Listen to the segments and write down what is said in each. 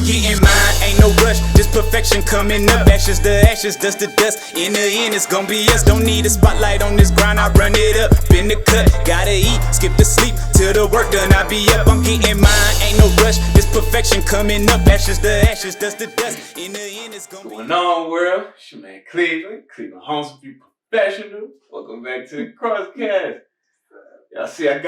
I'm getting mine, ain't no rush. This perfection coming up, ashes to ashes, dust to dust. In the end, it's gonna be us. Don't need a spotlight on this grind, I run it up. Been the cut, gotta eat, skip the sleep. Till the work done, I be up. I'm getting mine, ain't no rush. This perfection coming up, ashes to ashes, dust to dust. In the end, it's gonna be going on, world? It's your man Cleveland Homes Be Professional. Welcome back to the Crosscast. Y'all see, I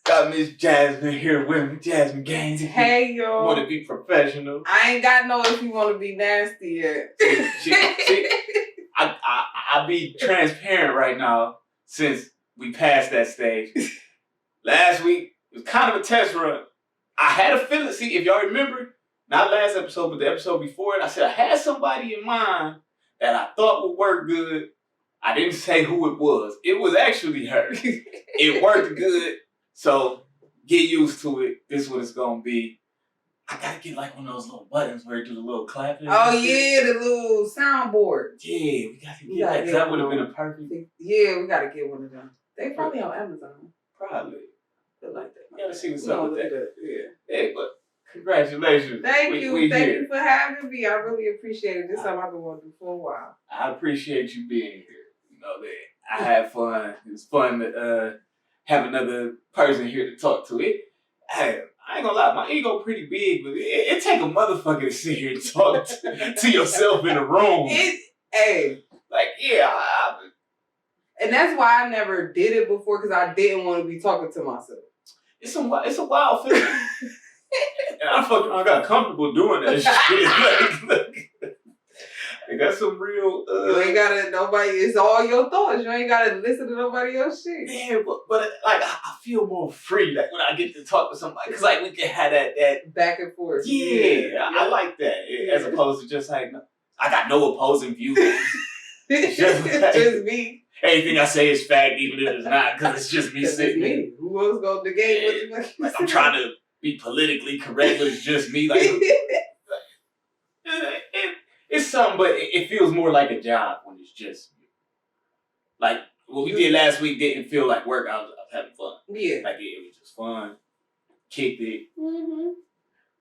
got Miss Jasmine here with me. Jasmine Gaines. Hey, yo. Want to be professional? I ain't got no if you want to be nasty yet. I be transparent right now since we passed that stage. Last week, it was kind of a test run. I had a feeling, see, if y'all remember, not last episode, but the episode before it, I said I had somebody in mind that I thought would work good. I didn't say who it was. It was actually her. It worked good. So get used to it. This is what it's gonna be. I gotta get like one of those little buttons where you do the little clapping. Oh yeah, the little soundboard. Yeah, we gotta get that. That would have been a perfect. Yeah, we gotta get one of them. They probably on Amazon. Probably. They like that. You gotta see what's up with that. Yeah. Hey, but congratulations. Thank you. Thank you for having me. I really appreciate it. This is something I've been wanting to do for a while. I appreciate you being here. You know that I had fun. It's fun to have another person here to talk to. Hey, I ain't gonna lie, my ego pretty big, but it take a motherfucker to sit here and talk to yourself in a room. And that's why I never did it before, because I didn't want to be talking to myself. It's a wild feeling. And I got comfortable doing that shit. Like, that's some real. You ain't gotta it's all your thoughts. You ain't gotta listen to nobody else shit. Yeah, but like I feel more free like when I get to talk to somebody, because like we can have that back and forth. Yeah. I like that as opposed to just like I got no opposing views. Just me. Anything I say is fact, even if it's not, because it's just me sitting there. Who else gonna negate what you like I'm trying to be politically correct, but it's just me. Like it's something, but it feels more like a job when it's just me. Like what we did last week didn't feel like work. I was having fun. Yeah. Like it was just fun. Kicked it. Mm-hmm.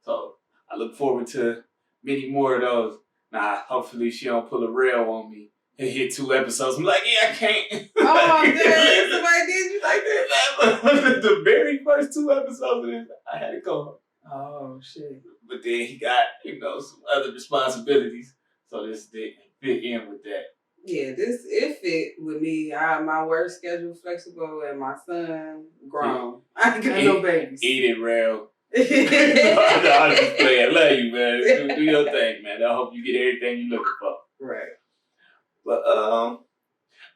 So I look forward to many more of those. Nah, hopefully she don't pull a rail on me and hit 2 episodes. I'm like, yeah, I can't. Oh, damn. Somebody did you like that? The very first 2 episodes of this, I had to go home. Oh, shit. But then he got, some other responsibilities. So this didn't fit in with that. Yeah, it fit with me. My work schedule flexible and my son grown. I ain't got no babies. Eat it, real. I'm just playing. Love you, man. Do your thing, man. I hope you get everything you're looking for. Right. But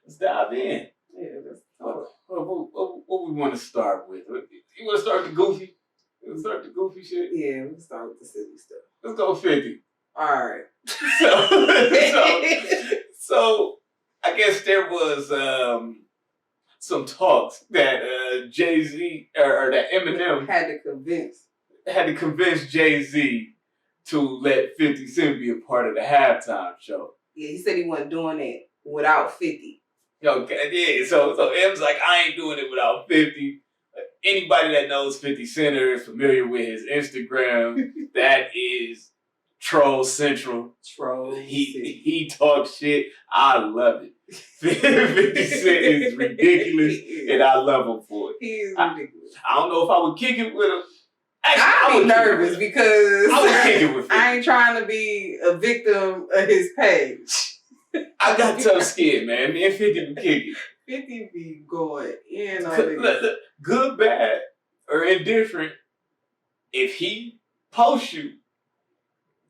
let's dive in. Yeah, let's talk. What we want to start with? You want to start the goofy? Shit? Yeah, let's start with the silly stuff. Let's go 50. All right. So I guess there was some talks that Jay-Z or that Eminem had to convince Jay-Z to let 50 Cent be a part of the halftime show. Yeah, he said he wasn't doing it without 50. Okay, yeah. So M's like, I ain't doing it without 50. Anybody that knows 50 Cent or is familiar with his Instagram, that is Troll Central. He talks shit. I love it. 50 Cent is ridiculous, and I love him for it. He is ridiculous. I don't know if I would kick it with him. Actually, I would be nervous because I would kick it with 50. I ain't trying to be a victim of his page. I got tough skin, man. Me and 50 be kicking. 50 be going in on it. Look, good, bad, or indifferent, if he posts you,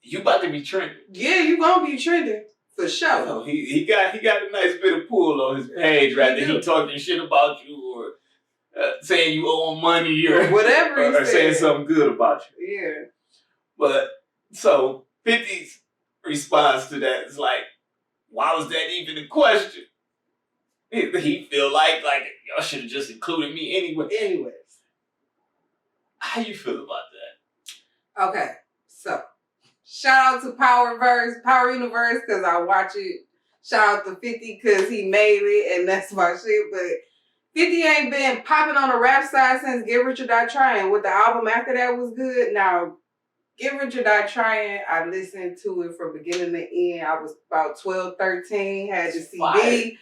you about to be trending. Yeah, you gonna be trending for sure. No, he got a nice bit of pull on his page, right? That he talking shit about you or saying you owe him money or whatever, or saying something good about you. Yeah. But so 50's response to that is like, why was that even a question? He feel like y'all should have just included me anyway. Anyways. How you feel about that? Okay, so shout out to Power Universe, because I watch it. Shout out to 50 because he made it and that's my shit. But 50 ain't been popping on the rap side since Get Rich or Die Trying. With the album after that was good. Now, Get Rich or Die Trying. I listened to it from beginning to end. I was about 12, 13, had the CD.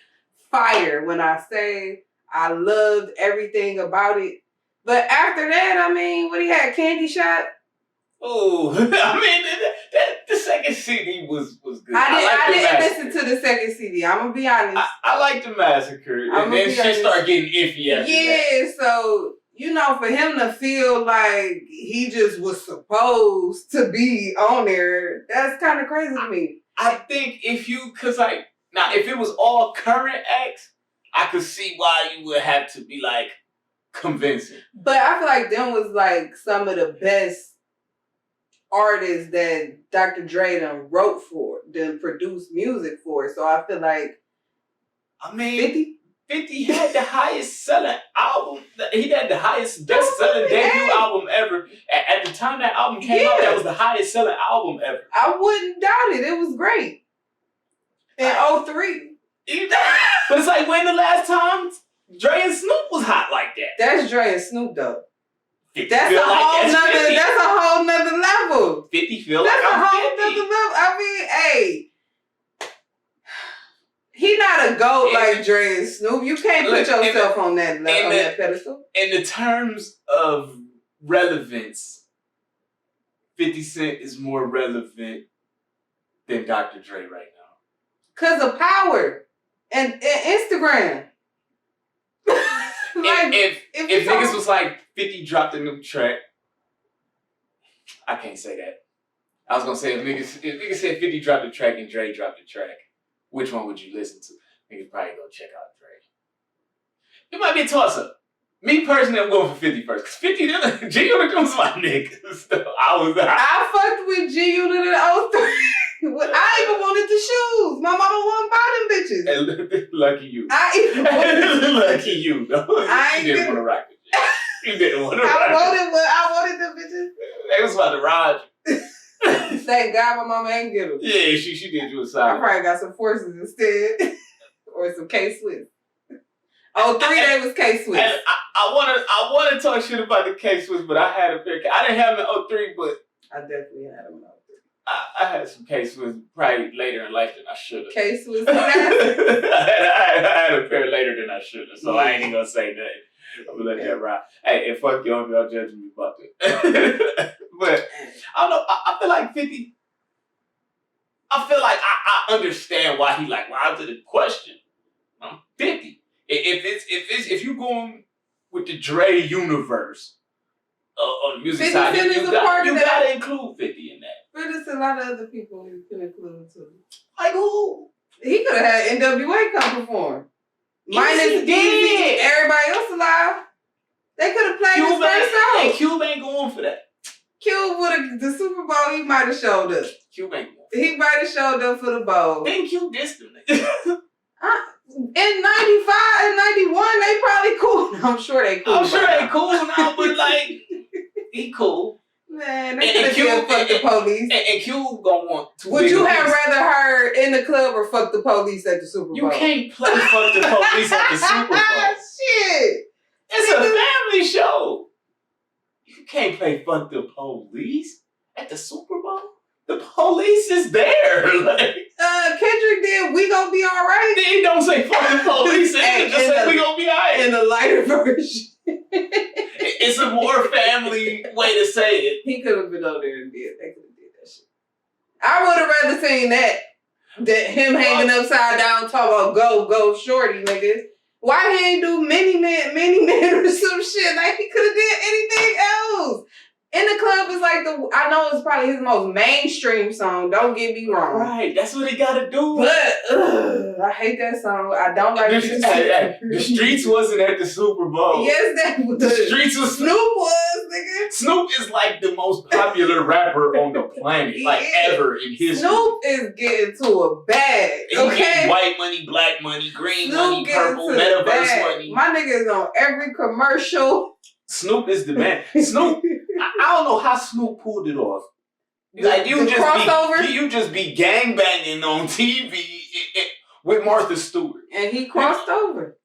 Fire. When I say I loved everything about it. But after that, I mean, what he had, Candy Shot? Oh, I mean, the second CD was good. I didn't listen to the second CD. I'm gonna be honest. I like the Massacre, and then shit started getting iffy after that. So for him to feel like he just was supposed to be on there, that's kind of crazy to me. I think if it was all current acts, I could see why you would have to be like convincing. But I feel like them was like some of the best artists that Dr. Dre done wrote for, done produced music for. So I feel like 50 had the highest selling album. He had the highest best selling debut album ever. At the time that album came out, that was the highest selling album ever. I wouldn't doubt it. It was great. In 03. But it's like, when the last time Dre and Snoop was hot like that? That's Dre and Snoop though. That's a whole nother level. 50 feel that's like a whole nother level. I mean, hey. He not a GOAT like Dre and Snoop. You can't put yourself on that pedestal. In the terms of relevance, 50 Cent is more relevant than Dr. Dre right now. Because of power and Instagram. Like, if niggas was like, 50 dropped a new track, I can't say that. I was gonna say if niggas said 50 dropped a track and Dre dropped a track, which one would you listen to? Niggas probably go check out Dre. It might be a toss up. Me personally, I'm going for 50 first. Cause 50, G-Unit was my niggas. I fucked with G-Unit in 03. I even wanted the shoes. My mama wouldn't buy them bitches. Lucky you. Lucky you. You didn't want to rock it. You didn't want to rock it. I wanted them bitches. They was about to ride you. Thank God my mama ain't get them. Yeah, she did you a side. I probably got some Forces instead. Or some K-Swiss. 03, they was K-Swiss. And I wanna talk shit about the K-Swiss, but I had a pair. I didn't have them in 03, but I definitely had them in 03. I had some K-Swiss probably later in life than I should have. K-Swiss. I had a pair later than I should have, so I ain't even gonna say nothing. I'm gonna let that ride. Hey, and fuck y'all, y'all judging me about it. But I don't know. I feel like 50. I feel like I understand why he like. Why did the question? 50. If you going with the Dre universe on the music side, you gotta include 50 in that. But it's a lot of other people you can include too. Like who? He could have had NWA come perform. Minus Easy, everybody else alive. They could have played his first song. And Cube ain't going for that. Cube would have, the Super Bowl, he might have showed up. Cube ain't going. He might have showed up for the bowl. Then Cube dissed him. In 95 and 91, they probably cool. I'm sure they cool. I'm sure they cool now, but like, he cool. Man, they could have said fuck the police. And Cube gonna want to. Would you have rather heard in the club or fuck the police at the Super Bowl? You can't play fuck the police at the Super Bowl. Shit. It's a family show. You can't play fuck the police at the Super Bowl. The police is there. Like, Kendrick did We Gonna Be Alright. He don't say fuck the police. It just say We Gonna Be Alright. In the lighter version. It's a more family way to say it. He could have been over there and did. They could have did that shit. I would have rather seen that than him hanging upside down talking about go shorty, nigga. Why he ain't do many men or some shit? Like he could have did anything else. In the Club is like I know it's probably his most mainstream song. Don't get me wrong. Right, that's what he gotta do. But I hate that song. I don't like it. The Streets wasn't at the Super Bowl. Yes, that was. The Streets was. Snoop was, nigga. Snoop is like the most popular rapper on the planet, like ever in history. Snoop is getting to a bag. Okay, white money, black money, green money, purple, metaverse money. My nigga is on every commercial. Snoop is the man. Snoop. I don't know how Snoop pulled it off. Like you just be gangbanging on TV with Martha Stewart, and he crossed over.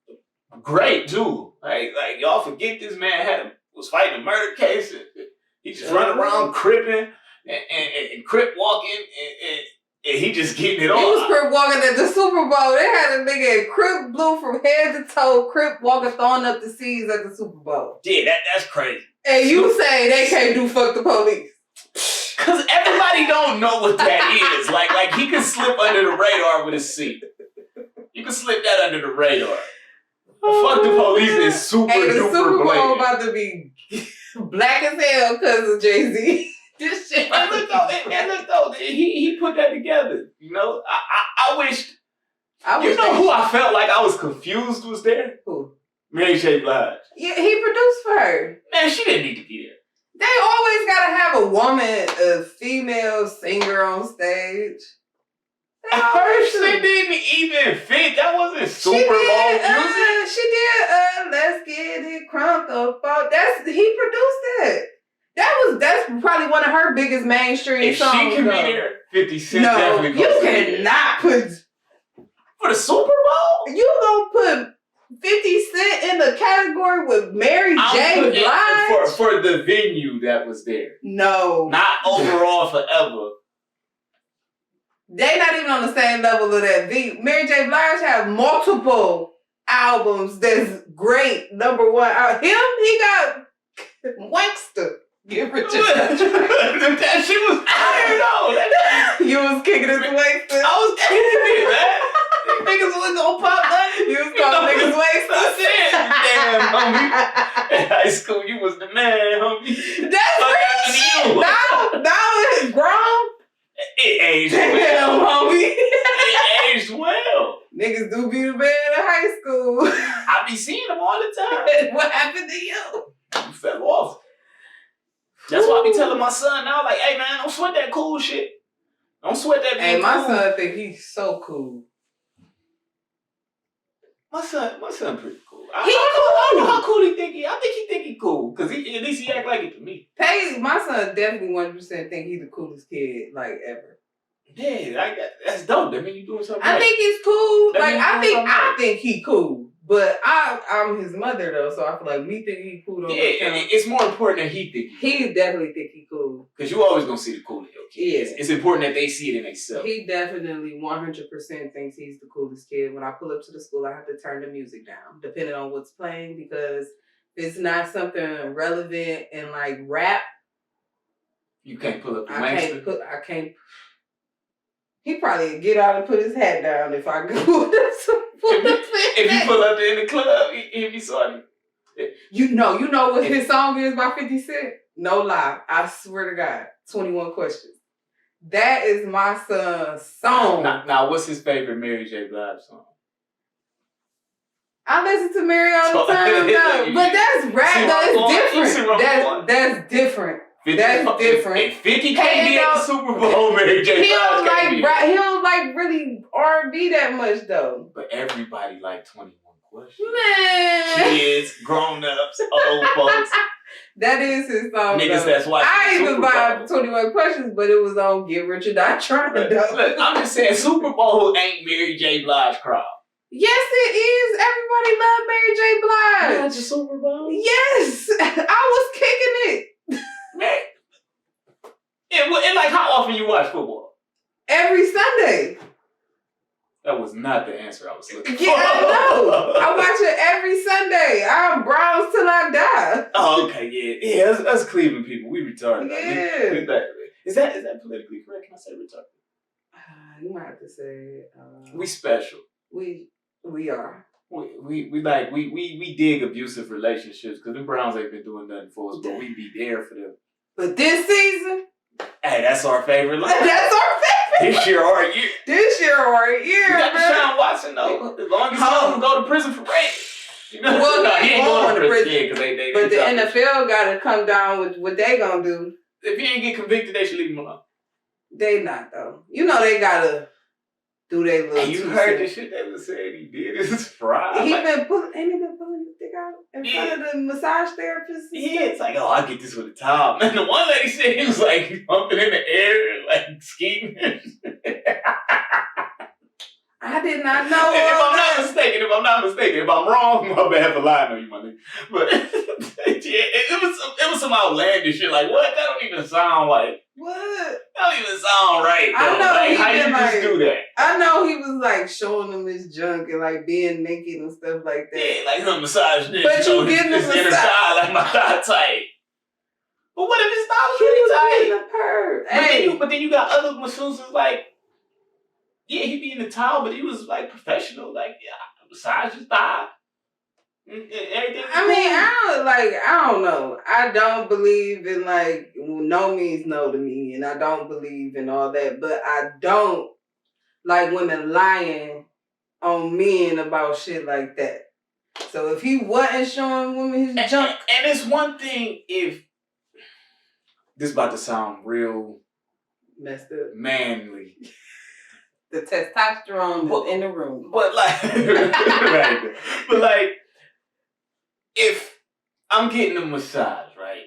Great too. Like y'all forget this man was fighting a murder case. He just running around cripping. and Crip walking and he just getting it on. He was Crip walking at the Super Bowl. They had a nigga in Crip blue from head to toe. Crip walking, throwing up the C's at the Super Bowl. Yeah, that's crazy. And you say they can't do fuck the police. Cause everybody don't know what that is. Like he could slip under the radar with his C. You can slip that under the radar. Fuck the police is super Hey, the duper Super Bowl blatant. about to be black as hell because of Jay-Z. This shit. And look though, he put that together. You know, I wished. You know who I felt like I was confused was there? Who? Mary J. Blige. Yeah, he produced for her. Man, she didn't need to be there. They always gotta have a woman, a female singer on stage. They always She do. didn't even fit. That wasn't Super She Bowl did, music. she did, let's get it crunk up. He produced that. That's probably one of her biggest mainstream If songs. she can though. be there, 50 Cent No, definitely you goes there. cannot put. For the Super Bowl? You gonna put 50 Cent in the category with Mary J. Blige? For the venue that was there. No. Not overall forever. They not even on the same level of that beat. Mary J. Blige have multiple albums that's great. Number one. He got Wankster. Get Richard. That shit was fire though. You was kicking it to Wankster. I was kicking it, man. Niggas was gonna pop that. You was calling niggas Wankster. I said, damn, homie. In high school, you was the man, homie. That's real shit. Now it's grown. It aged Damn, well. homie. It aged well. Niggas do be the man in high school. I be seeing them all the time. What happened to you? You fell off. That's why I be telling my son now, like, hey man, don't sweat that cool shit. Don't sweat that being Hey, my cool. son think he's so cool. My son pretty cool. He I don't know cool. how cool he think he. I think he think he cool. Cause at least he act like it to me. My son definitely 100% think he's the coolest kid like ever. Yeah, that's dope. That mean you doing something I right. think he's cool. That Like means I you're think doing something I right. think he cool. But I'm his mother though, so I feel like me think he cool. It's more important that he think He definitely think he cool. because you always gonna see the cool in your kid. Yeah. It's important that they see it in themselves. He definitely 100% thinks he's the coolest kid. When I pull up to the school, I have to turn the music down, depending on what's playing, because if it's not something relevant and like rap, You can't pull up the I Wankster. can't. He probably get out and put his hat down if I go. If you pull up there in the club, he be sorry. You know what his song is by 50 Cent? No lie. I swear to God. 21 Questions. That is my son's song. Now, what's his favorite Mary J. Blige song? I listen to Mary all the time, though. But that's rap, though. It's different. That's different. 50, That's different. If 50 can't be at the Super Bowl, Mary J. He don't Blige can't be like there. he don't like really R&B that much, though. But everybody like 21 Questions. Man. Kids, grown-ups, old folks. That is his song, Niggas though. that's watching I the even Super buy Bowl. 21 Questions, but it was on Get Rich or Die Trying, Look, though. I'm just saying, Super Bowl ain't Mary J. Blige crowd. Yes, it is. Everybody love Mary J. Blige. That's a Super Bowl? Yes, I was kicking it Man. And like, how often you watch football? every Sunday. That was not the answer I was looking for. Yeah, I know. I watch it every Sunday. I'm Browns till I die. Oh, okay, yeah. Yeah, us Cleveland people, we retarded. Yeah. Is that politically correct? Can I say retarded? You might have to say We special. we are. We dig abusive relationships because the Browns ain't been doing nothing for us, but we be there for them. But this season, Hey, that's our favorite line. that's our favorite. This year, our year. This year or You year, got man. Deshaun Watson though. As long as he doesn't go to prison for rape. You know? Well, no, he ain't going to prison. prison. Yeah, because they But the dropped it. NFL got to come down with what they gonna do. If he ain't get convicted, they should leave him alone. They not though. You know they gotta do their little. And you heard the shit they was saying he did. It's fried. Ain't he been pulling the dick out in front of the massage therapist? and Yeah, stuff? it's like, oh, I get this with a towel. And the one lady said he was like jumping in the air and like skiing. I did not know. If all I'm that. not mistaken, if I'm wrong, my bad for lying on you, my nigga. But yeah, it was some outlandish shit. Like, what? That don't even sound like. What? sound right, though. I know like, he how you been just like, do that? I know he was like showing them his junk and like being naked and stuff like that. Yeah, like her massage this. But you getting this inner thigh, like my thigh tight. But what if his thigh was really tight? But then you got other masseuses like, yeah, he be in the towel, but he was like professional. Like, yeah, massage his thigh. Everything. I mean, I don't know. I don't believe in like no means no to me, and I don't believe in all that. But I don't like women lying on men about shit like that. So if he wasn't showing women his junk, and it's one thing if this about to sound real messed up, manly. The testosterone was in the room, but like, right, but like. If I'm getting a massage, right?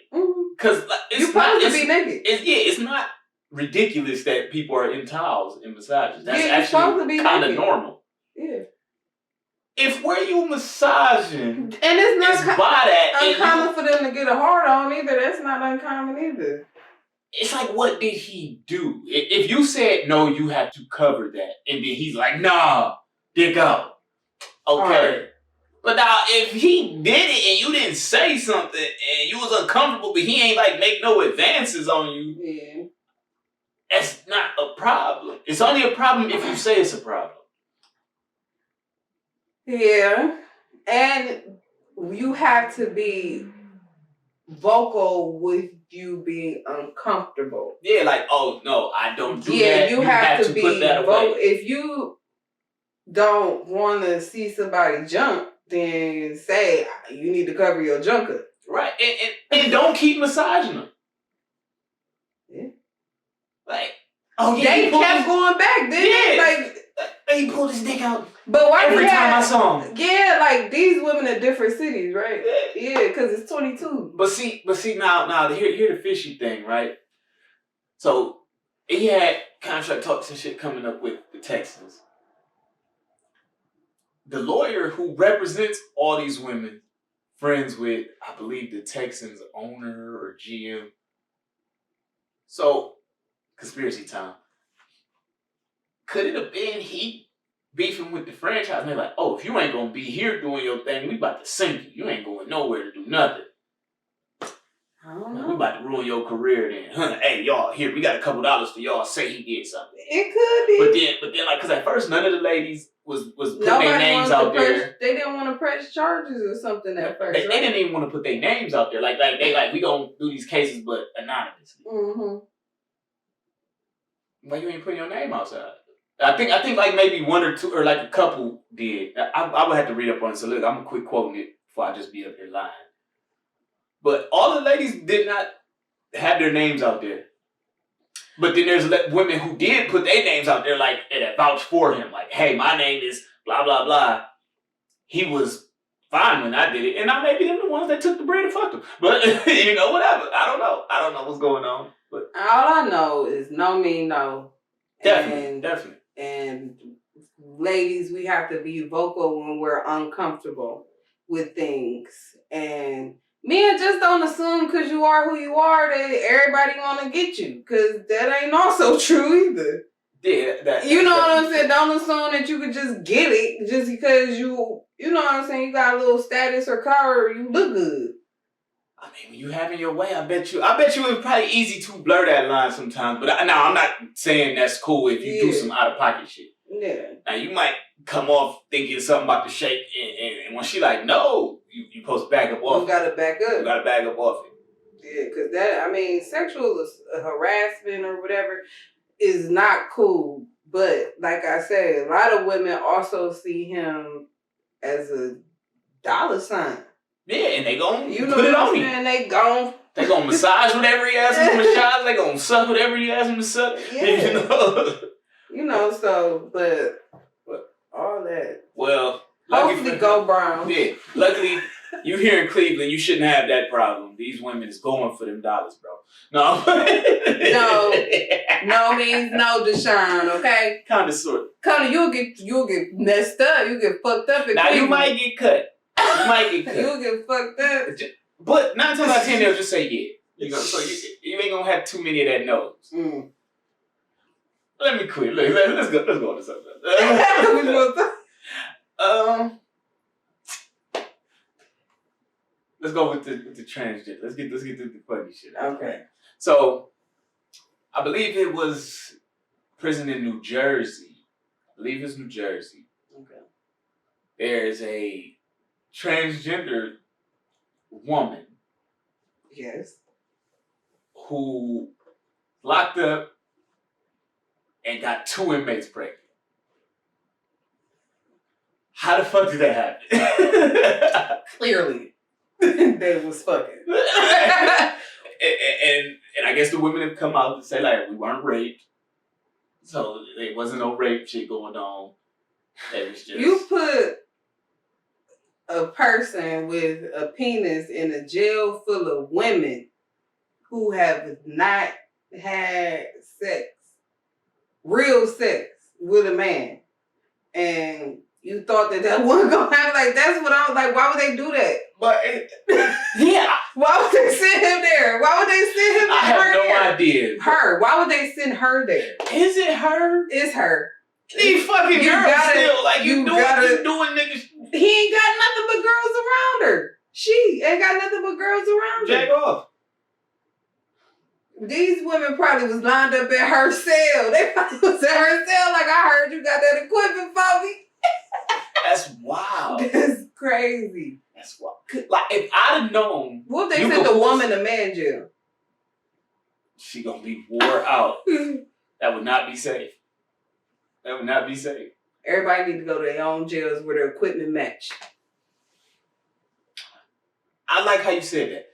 Because you're supposed to be naked. It's not ridiculous that people are in towels in massages. That's actually kind of normal. Yeah. If where you massaging and it's not by that uncommon for them to get a hard on either. That's not uncommon either. It's like, what did he do? If you said no, you have to cover that, and then he's like, nah, dick out. Okay. Right. But now, if he did it and you didn't say something and you was uncomfortable, but he ain't like make no advances on you, that's not a problem. It's only a problem if you say it's a problem. Yeah, and you have to be vocal with you being uncomfortable. Yeah, like, oh no, I don't do that. Yeah, you have to be put that away. If you don't want to see somebody jump, then say you need to cover your junk up. Right. And don't keep massaging them. Yeah. Like, oh yeah. They kept going back, didn't they? Like, he pulled his dick out. But why every time I saw him? Yeah, like these women in different cities, right? Yeah, because it's 22. But see, now here the fishy thing, right? So he had contract talks and shit coming up with the Texans. The lawyer who represents all these women, friends with, I believe, the Texans owner or GM. So, conspiracy time. Could it have been he beefing with the franchise? And they're like, oh, if you ain't gonna be here doing your thing, we about to sink you. You ain't going nowhere to do nothing. I don't know. We about to ruin your career then. Huh? Hey, y'all, here, we got a couple dollars for y'all. Say he did something. It could be. But then, like, because at first, none of the ladies was putting their names out there. They didn't want to press charges or something at first. They didn't even want to put their names out there. Like we gonna do these cases, but anonymously. Mm-hmm. Why you ain't putting your name outside? I think like maybe one or two or like a couple did. I would have to read up on it. So look, I'm gonna quit quoting it before I just be up here lying. But all the ladies did not have their names out there. But then there's women who did put their names out there, like, that vouch for him. Like, hey, my name is blah, blah, blah. He was fine when I did it. And now maybe them the ones that took the bread and fucked him. But, whatever. I don't know. I don't know what's going on. But all I know is no mean no. Definitely. And ladies, we have to be vocal when we're uncomfortable with things. And men just don't assume because you are who you are that everybody want to get you. Because that ain't also true either. Yeah. You know what I'm saying? Don't assume that you could just get it just because you know what I'm saying? You got a little status or car or you look good. I mean, when you having your way, I bet you it's probably easy to blur that line sometimes. But I'm not saying that's cool if you do some out of pocket shit. Yeah. Now you might come off thinking something about the shake, and when she like, no, you supposed to back up off. You gotta back up. You gotta back up off it. Yeah, because sexual harassment or whatever is not cool. But like I said, a lot of women also see him as a dollar sign. Yeah, and they gon' put it on him. And they gon' massage whatever he asks him to massage. They gon' suck whatever he asks him to suck. Yeah. But all that. Well, hopefully go brown. Yeah, luckily you here in Cleveland, you shouldn't have that problem. These women is going for them dollars, bro. No. No means no, Deshaun. Okay. Kind of, sort. You'll get messed up. You get fucked up. Now you might get cut. You'll get fucked up. But 9 times out of 10, they'll just say yeah. So you ain't gonna have too many of that no's. Let me quit. Let's go to something. Let's go with the transgender. Let's get to the funny shit. Okay. So, I believe it was prison in New Jersey. I believe it's New Jersey. Okay. There's a transgender woman. Yes. Who locked up and got 2 inmates pregnant. How the fuck did that happen? Clearly, they was fucking. and I guess the women have come out to say like we weren't raped, so there wasn't no rape shit going on. It was just You put a person with a penis in a jail full of women who have not had real sex with a man, and you thought that wasn't gonna happen. Like, that's what I was like, why would they do that? But yeah, why would they send him there? Why would they send him I have no there? idea. Her. Why would they send her there? Is it her? It's her. These fucking You girls gotta- still like you doing niggas. He ain't got nothing but girls around her. She ain't got nothing but girls around her. Jack off. These women probably was lined up at her cell. They probably was at her cell like, I heard you got that equipment for me. That's wild. That's crazy. That's wild. Like, if I'd have known... What if they sent the woman to man jail? She gonna be wore out. That would not be safe. That would not be safe. Everybody need to go to their own jails where their equipment match. I like how you said that.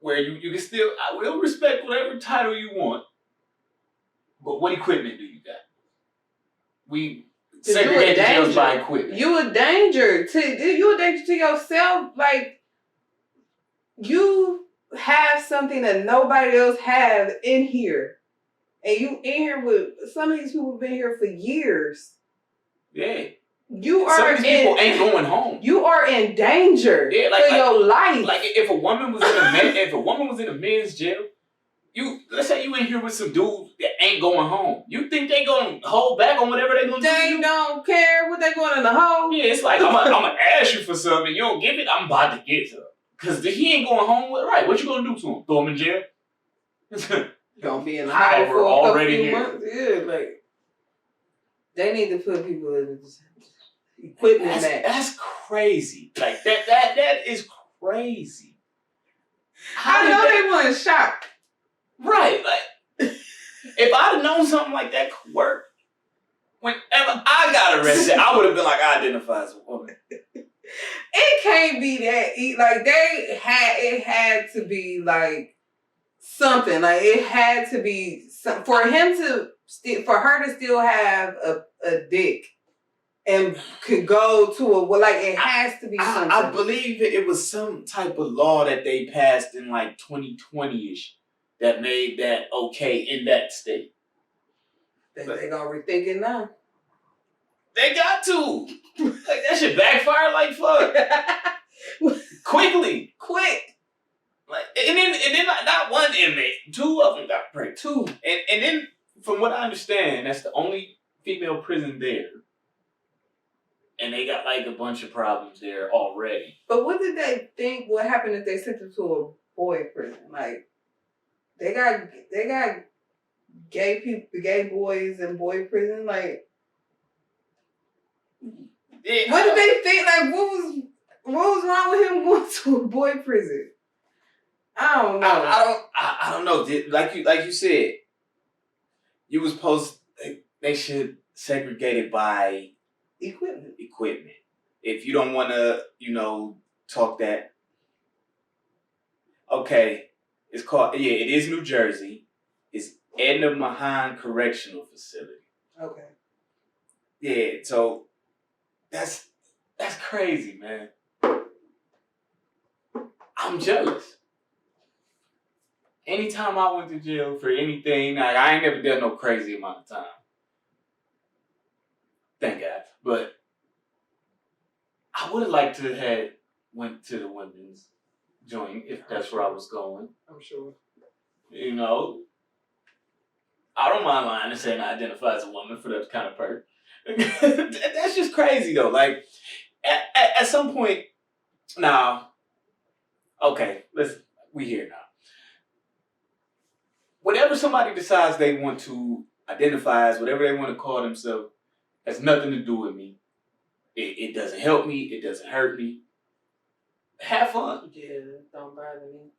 Where you can still... I will respect whatever title you want. But what equipment do you got? We... segregate the jails by equipment. You a danger to yourself. Like, you have something that nobody else have in here, and you in here with some of these people have been here for years. Yeah, Some of these people ain't going home. You are in danger for your life. Like if a woman was in a men's jail. Let's say you in here with some dudes that ain't going home. You think they gonna hold back on whatever they gonna do? They don't care what they going in the hole. Yeah, it's like I'm gonna ask you for something. You don't give it. I'm about to get to. Cause he ain't going home with right. What you gonna do to him? Throw him in jail? Gonna be in the Hi, hole we're for already a few here. months. Yeah, like they need to put people in equipment. That's crazy. Like that is crazy. I know they want to shop. Right, like if I'd have known something like that could work, whenever I got arrested, I would have been like, I identify as a woman. It can't be that. Like it had to be like something. Like it had to be for her to still have a dick and could go to it has to be something. I believe it was some type of law that they passed in like 2020-ish. That made that okay in that state. They gonna rethink it now. They got to. Like that shit backfire like fuck. Quickly. Quick. Like and then like, not one inmate. 2 of them got pregnant. 2. And then from what I understand, that's the only female prison there. And they got like a bunch of problems there already. But what did they think would happen if they sent them to a boy prison? Like They got gay people, gay boys in boy prison. Like, yeah, what did they think? Like, what was wrong with him going to a boy prison? I don't know. I don't know. Like you said, you was supposed. They should segregate it by equipment. If you don't want to, talk that. Okay. It's called, it is New Jersey. It's Edna Mahan Correctional Facility. Okay. Yeah, so that's crazy, man. I'm jealous. Anytime I went to jail for anything, like, I ain't never done no crazy amount of time. Thank God. But I would have liked to have went to the women's joint if that's where I was going. I'm sure. I don't mind lying and saying I identify as a woman for that kind of person. That's just crazy though. Like at some point, now, okay, listen, we here now. Whatever somebody decides they want to identify as, whatever they want to call themselves, has nothing to do with me. It doesn't help me. It doesn't hurt me. Have fun. Yeah, don't bother me.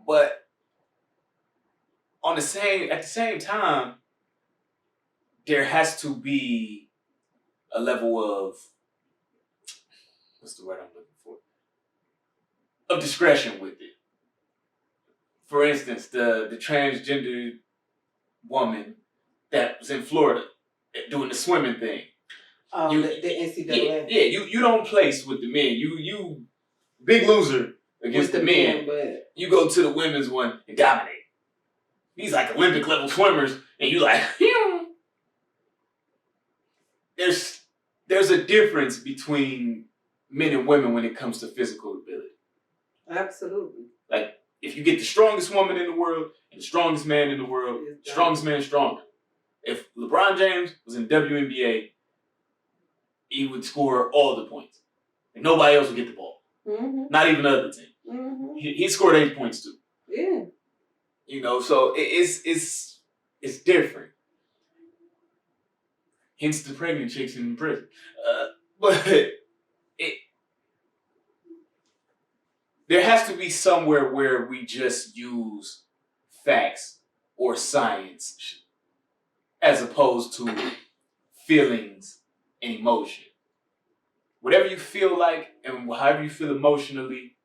But at the same time, there has to be a level of, what's the word I'm looking for? Of discretion with it. For instance, the transgender woman that was in Florida doing the swimming thing. The NCAA. Yeah, you don't place with the men. You big loser against the men. But you go to the women's one and dominate. These like Olympic level swimmers, and you like, there's a difference between men and women when it comes to physical ability. Absolutely. Like, if you get the strongest woman in the world and the strongest man in the world, strongest man is stronger. If LeBron James was in the WNBA, he would score all the points. And nobody else would get the ball. Mm-hmm. Not even the other team. Mm-hmm. He scored 8 points too. Yeah. You know, so it's different. Hence the pregnant chicks in prison. But there has to be somewhere where we just use facts or science as opposed to feelings and emotion. Whatever you feel like and however you feel emotionally,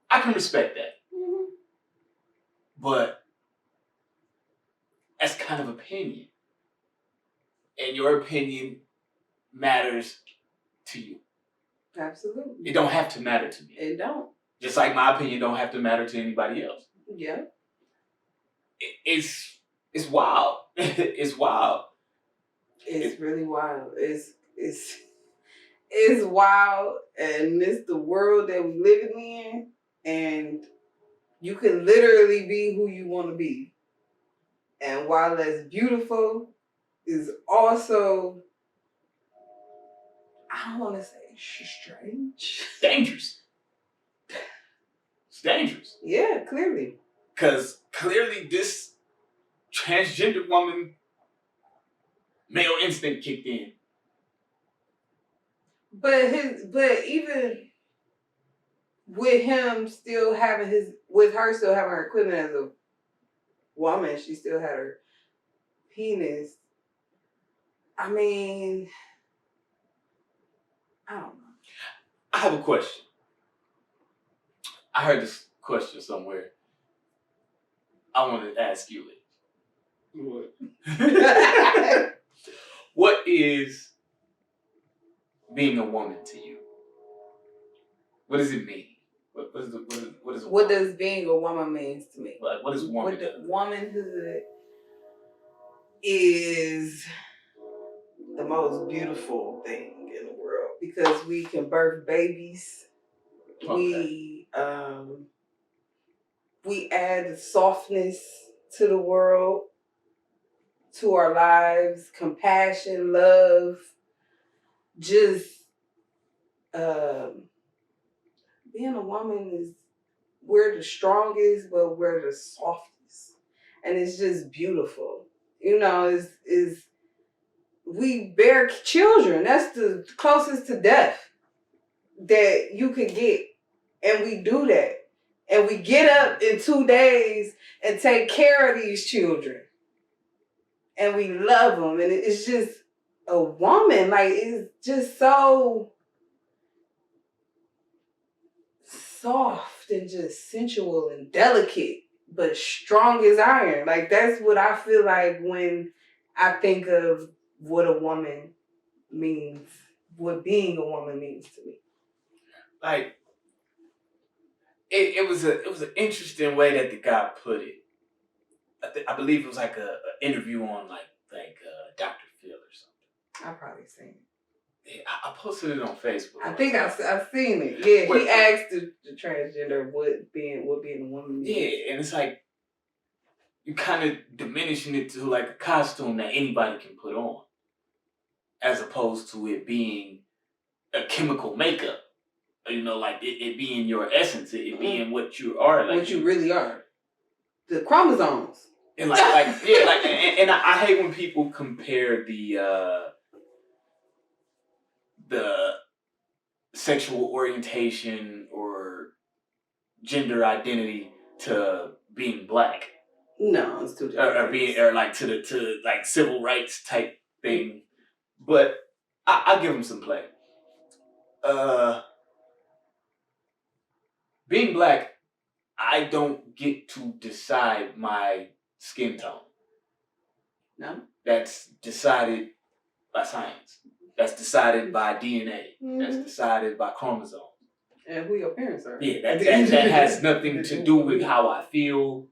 I can respect that. Mm-hmm. But that's kind of opinion. And your opinion matters to you. Absolutely. It don't have to matter to me. It don't. Just like my opinion don't have to matter to anybody else. Yeah. It's wild. It's wild. It's really wild. It's wild, and it's the world that we living in, and you can literally be who you want to be. And while that's beautiful, is also, I don't want to say strange. Dangerous. It's dangerous. Yeah, clearly. Because clearly this transgender woman, male instinct kicked in. But even with him still having with her still having her equipment as a woman, she still had her penis. I mean, I don't know. I have a question. I heard this question somewhere. I want to ask you it. What? What is being a woman to you? What does it mean? What does being a woman means to me? Like, what is womanhood? Womanhood is the most beautiful thing in the world because we can birth babies. Okay. We add softness to the world, to our lives, compassion, love, just being a woman is, we're the strongest, but we're the softest. And it's just beautiful. You know, we bear children. That's the closest to death that you could get. And we do that. And we get up in 2 days and take care of these children. And we love them. And it's just a woman. Like, it's just so soft and just sensual and delicate, but strong as iron. Like, that's what I feel like when I think of what a woman means, what being a woman means to me. Like, it was an interesting way that the guy put it. I believe it was like an interview on like Dr. Phil or something. I've probably seen it. Yeah, I posted it on Facebook. I think I've seen it. Yeah, he asked the transgender what being a woman means. Yeah, and it's like, you kind of diminishing it to like a costume that anybody can put on, as opposed to it being a chemical makeup. You know, like it being your essence, it being what you are, like what you really are. The chromosomes. And and I hate when people compare the sexual orientation or gender identity to being black. No, it's too different. Or like to like civil rights type thing. But I'll give them some play. Being black, I don't get to decide my skin tone. No. That's decided by science. That's decided by DNA. Mm-hmm. That's decided by chromosomes. And who your parents are. Yeah, that has nothing to do with how I feel,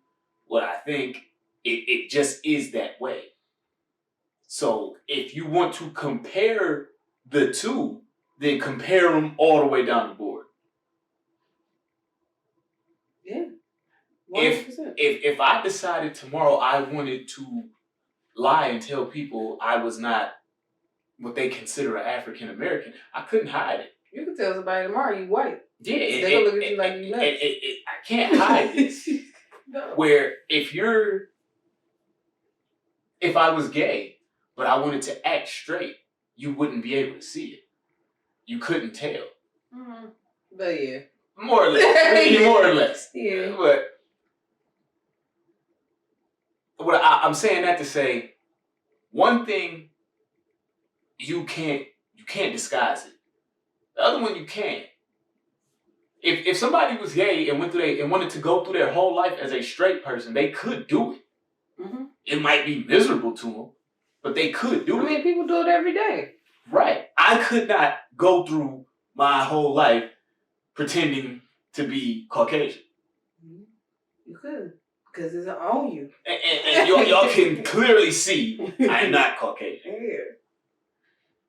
what I think. It just is that way. So if you want to compare the two, then compare them all the way down the board. Yeah. 100%. If I decided tomorrow I wanted to lie and tell people I was not what they consider an African American, I couldn't hide it. You could tell somebody tomorrow you white. Yeah, they're gonna look at you like you nuts. I can't hide this. No. Where if I was gay, but I wanted to act straight, you wouldn't be able to see it. You couldn't tell. Mm-hmm. But yeah. More or less. More or less. Yeah. But I'm saying that to say, one thing you can't disguise it. The other one you can't. If somebody was gay and wanted to go through their whole life as a straight person, they could do it. Mm-hmm. It might be miserable to them, but they could do it. I mean, people do it every day. Right. I could not go through my whole life pretending to be Caucasian. You could, because it's on you. And y'all can clearly see I'm not Caucasian.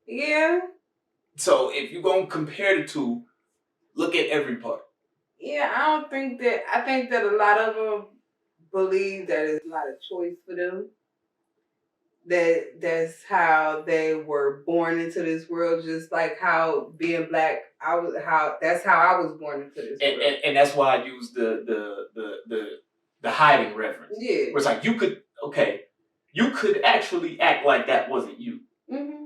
Yeah. So if you're going to compare the two, look at every part. Yeah, I think that a lot of them believe that it's not a choice for them. That's how they were born into this world, just like how being black, that's how I was born into this world. And that's why I use the hiding reference. Yeah. Where it's like you could actually act like that wasn't you. Mm-hmm.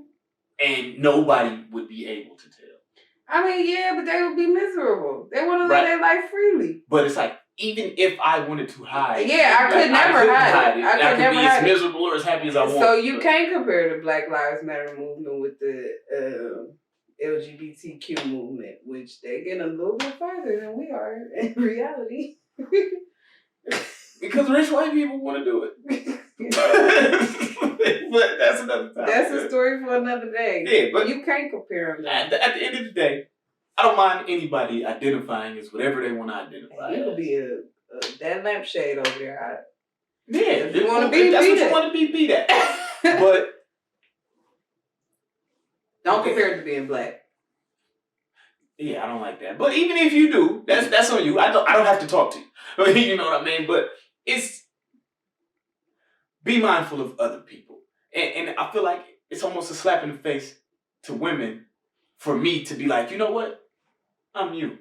And nobody would be able to tell. I mean, yeah, but they would be miserable. They want to live their life freely. But it's like, even if I wanted to hide, I could never hide it. I could be as miserable or as happy as I want. So you can't compare the Black Lives Matter movement with the LGBTQ movement, which they're getting a little bit farther than we are in reality. Because rich white people want to do it. But that's another time. That's a story for another day. Yeah, but you can't compare them. At the end of the day, I don't mind anybody identifying as whatever they want to identify. You could be that lampshade over there. If you want to be, that's what you want to be that. But don't compare it to being black. Yeah, I don't like that. But even if you do, that's on you. I don't have to talk to you. You know what I mean? But it's be mindful of other people. And I feel like it's almost a slap in the face to women for me to be like, you know what? I'm you.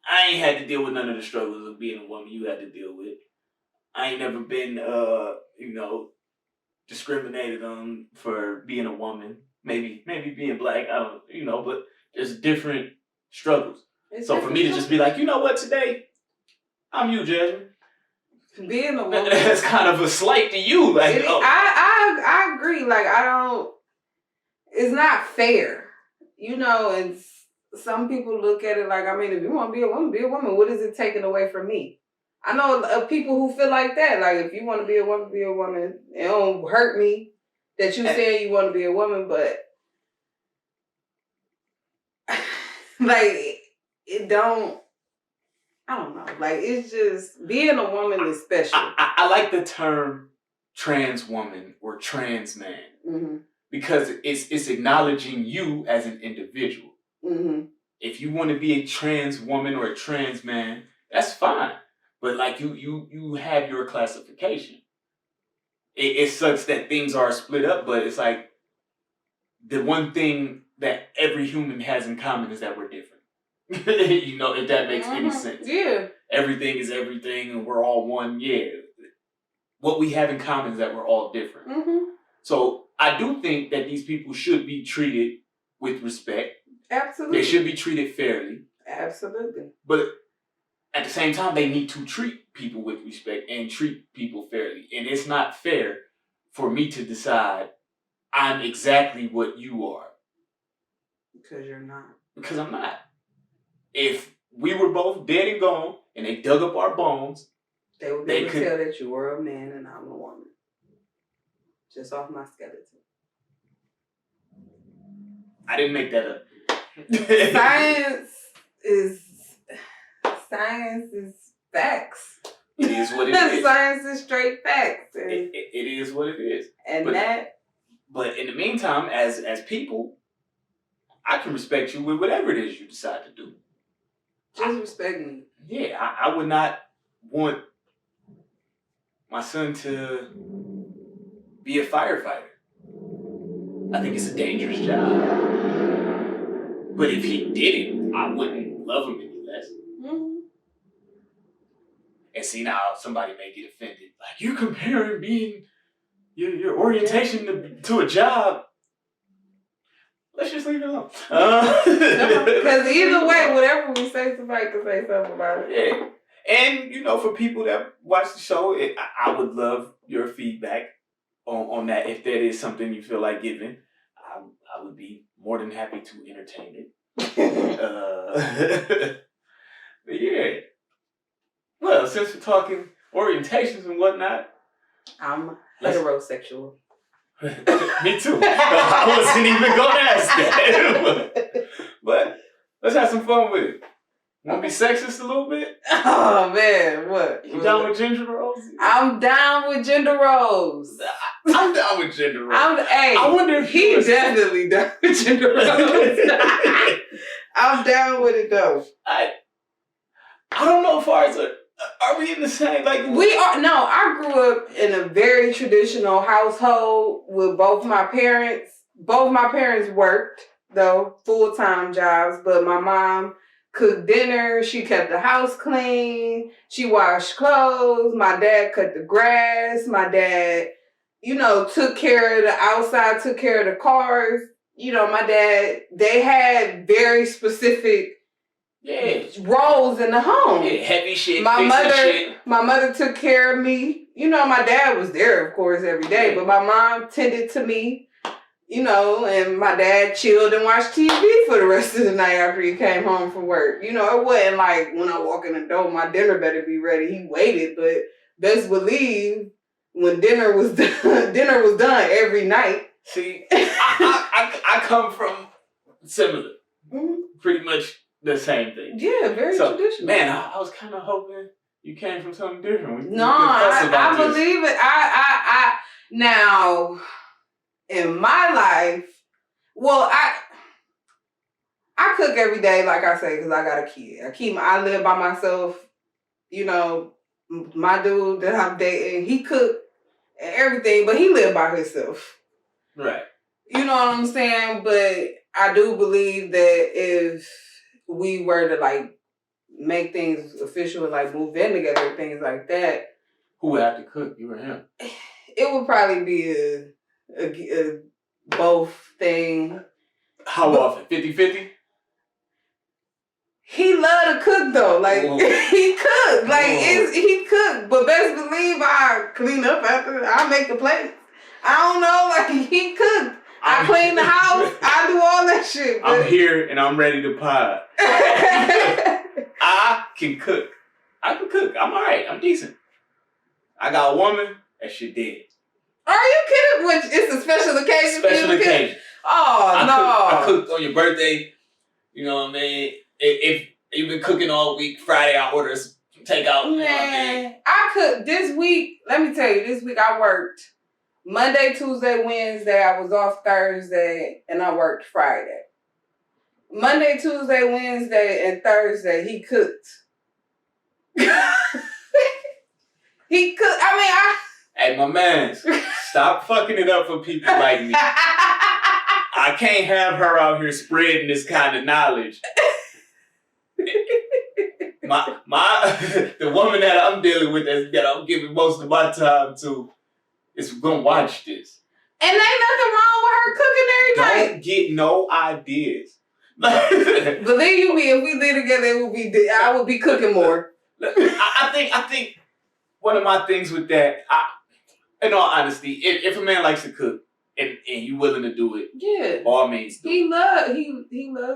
I ain't had to deal with none of the struggles of being a woman you had to deal with. I ain't never been, discriminated on for being a woman. Maybe being black, I don't, but there's different struggles. So for me to just be like, you know what, today, I'm you, Jasmine. Being a woman. That's kind of a slight to you. Like, I agree. Like, it's not fair. And some people look at it like, I mean, if you want to be a woman. What is it taking away from me? I know of people who feel like that. Like, if you want to be a woman. It don't hurt me that you saying you want to be a woman, but like, it don't, I don't know. Like, it's just, being a woman is special. I like the term trans woman or trans man. Mm-hmm. Because it's acknowledging you as an individual. Mm-hmm. If you want to be a trans woman or a trans man, that's fine. But like you have your classification. It sucks that things are split up, but it's like the one thing that every human has in common is that we're different. You know, if that makes any sense. Yeah. Everything is everything and we're all one. Yeah. What we have in common is that we're all different. Mm-hmm. So I do think that these people should be treated with respect. Absolutely. They should be treated fairly. Absolutely. But at the same time, they need to treat people with respect and treat people fairly. And it's not fair for me to decide I'm exactly what you are. Because you're not. Because I'm not. If we were both dead and gone and they dug up our bones, they would be able to tell that you were a man and I'm a woman. Just off my skeleton. I didn't make that up. Science is facts. It is what it is. Science is straight facts. It is what it is. But in the meantime, as people, I can respect you with whatever it is you decide to do. Just respect me. Yeah, I would not want my son to be a firefighter. I think it's a dangerous job. But if he did it, I wouldn't love him any less. Mm-hmm. And see, now somebody may get offended. Like, you're comparing being your orientation to a job. Let's just leave it alone. Because either way, whatever we say, somebody can say something about it. Yeah. And, you know, for people that watch the show, I would love your feedback on that. If that is something you feel like giving, I would be more than happy to entertain it. But yeah. Well, since we're talking orientations and whatnot. I'm heterosexual. Me too. I wasn't even going to ask that. But let's have some fun with it. Want to be sexist a little bit? Oh, man. What? You down with gender roles? I'm down with gender roles. I'm down with gender roles. I wonder if he's definitely down with gender roles. I'm down with it, though. I don't know as far as... Are we in the same, like... We are, no, I grew up in a very traditional household with both my parents. Both my parents worked, though, full-time jobs, but my mom cooked dinner, she kept the house clean, she washed clothes, my dad cut the grass, my dad, you know, took care of the outside, took care of the cars. You know, my dad, they had very specific roles in the home. Yeah, heavy shit. My mother took care of me. You know, my dad was there, of course, every day, but my mom tended to me, you know, and my dad chilled and watched TV for the rest of the night after he came home from work. You know, it wasn't like when I walk in the door, my dinner better be ready. He waited, but best believe when dinner was done every night. See, I come from similar. Mm-hmm. Pretty much the same thing. Yeah, very traditional. Man, I was kind of hoping you came from something different. I believe it. I now, in my life, well, I cook every day, like I say, because I got a kid. I live by myself. You know, my dude that I'm dating, he cooked and everything, but he lived by himself. Right. You know what I'm saying? But I do believe that if we were to like make things official and like move in together and things like that. Who would have to cook, you or him? It would probably be a both thing. How often? 50-50? He loved to cook though. Like he cooked. Like he cooked. But best believe I clean up after. I make the plates. I don't know, like he cooked. I clean the house. I do all that shit. But I'm here and I'm ready to pod. I can cook. I can cook. I'm all right. I'm decent. I got a woman. That shit dead. Are you kidding? Which it's a special occasion. Special occasion. Oh no! I cooked on your birthday. You know what I mean? If you've been cooking all week, Friday I order some takeout. Man, you know what I mean? I cooked this week. Let me tell you, this week I worked Monday, Tuesday, Wednesday. I was off Thursday, and I worked Friday. Monday, Tuesday, Wednesday, and Thursday, he cooked. He could. Hey, my man, stop fucking it up for people like me. I can't have her out here spreading this kind of knowledge. The woman that I'm dealing with, that I'm giving most of my time to, is gonna watch this. And ain't nothing wrong with her cooking every night. Don't get no ideas. Believe you me, if we live together, I would be cooking more. I think one of my things with that, in all honesty, if a man likes to cook and you willing to do it, yeah, all means do he loves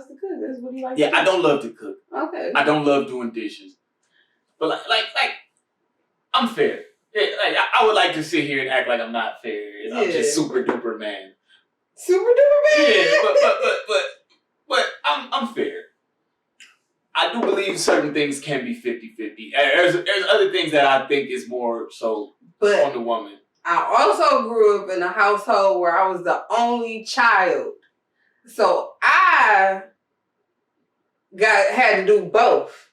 to cook. That's what he likes. Yeah, to do. I don't love to cook. Okay. I don't love doing dishes, but like I'm fair. Yeah, like I would like to sit here and act like I'm not fair. I'm just super duper man. Super duper man. Yeah, but I'm fair. I do believe certain things can be 50-50. There's other things that I think is more so on the woman. I also grew up in a household where I was the only child. So I had to do both.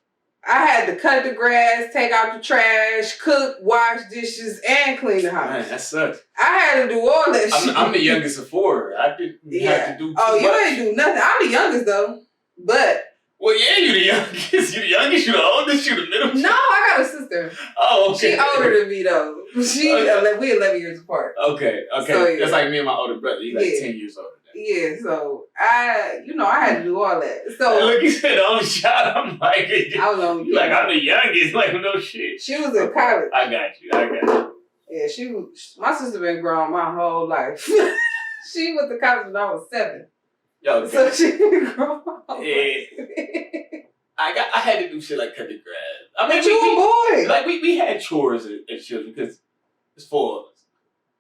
I had to cut the grass, take out the trash, cook, wash dishes, and clean the house. Man, that sucks. I had to do all that shit. I'm the youngest of four. I didn't have to do too much. You ain't do nothing. I'm the youngest though. But well, yeah, you the youngest. You the youngest. You the oldest. You the middle. No, I got a sister. Oh, okay. She older than me though. We 11 years apart. Okay. So, yeah. That's like me and my older brother. He's like 10 years older. Yeah, so I had to do all that. So look, you said the only child. I'm like, I was only like I'm the youngest. Like no shit. She was in college. I got you. Yeah, my sister been grown my whole life. She went to college when I was 7. Yo, so she been grown. Yeah. I had to do shit like cut the grass. I mean, but you a boy. Like we had chores as children because it's 4 of us.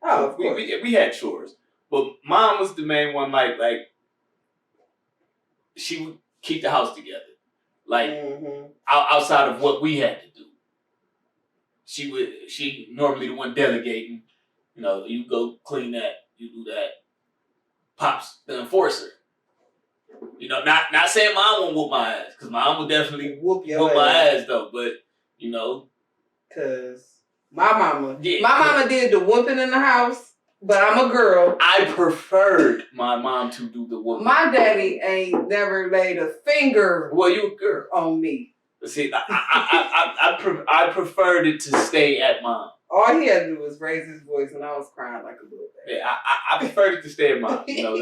Oh, of course. We had chores. But mom was the main one, like she would keep the house together. Like outside of what we had to do. She normally the one delegating. You know, you go clean that, you do that. Pops the enforcer. You know, not saying mom won't whoop my ass, because mom will definitely whoop my ass though, but you know. Cause my mama did the whooping in the house. But I'm a girl. I preferred my mom to do the whooping. My daddy ain't never laid a finger. Well, you a girl on me. See, I preferred it to stay at mom. All he had to do was raise his voice, and I was crying like a little baby. Yeah, I preferred it to stay at mom. You know,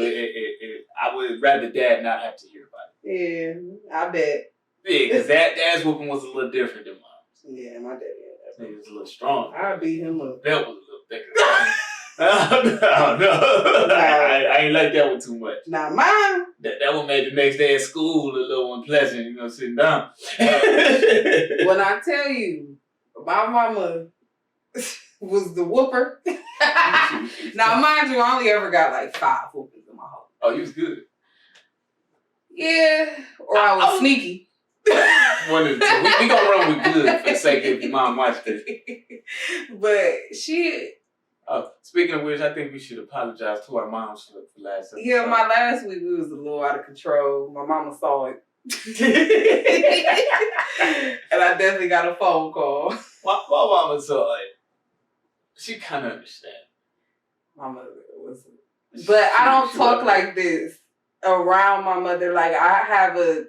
I would rather dad not have to hear about it. Yeah, I bet. Yeah, because dad's whooping was a little different than mom's. Yeah, my daddy had that. He was a little strong. I beat him up. Belt was a little thicker. No. I ain't like that one too much. Not mine. That one made the next day at school a little unpleasant, you know, sitting down. When I tell you, my mama was the whooper. Now, mind you, I only ever got like 5 whoopings in my whole life. Oh, you was good. Yeah, or I was sneaky. One of the two. We gonna run with good for the sake of your mom watch this. But she... speaking of which, I think we should apologize to our moms for last episode. Yeah, my last week we was a little out of control. My mama saw it. And I definitely got a phone call. My mama saw it. She kind of understand. My mother was... But I don't talk like this around my mother. Like, I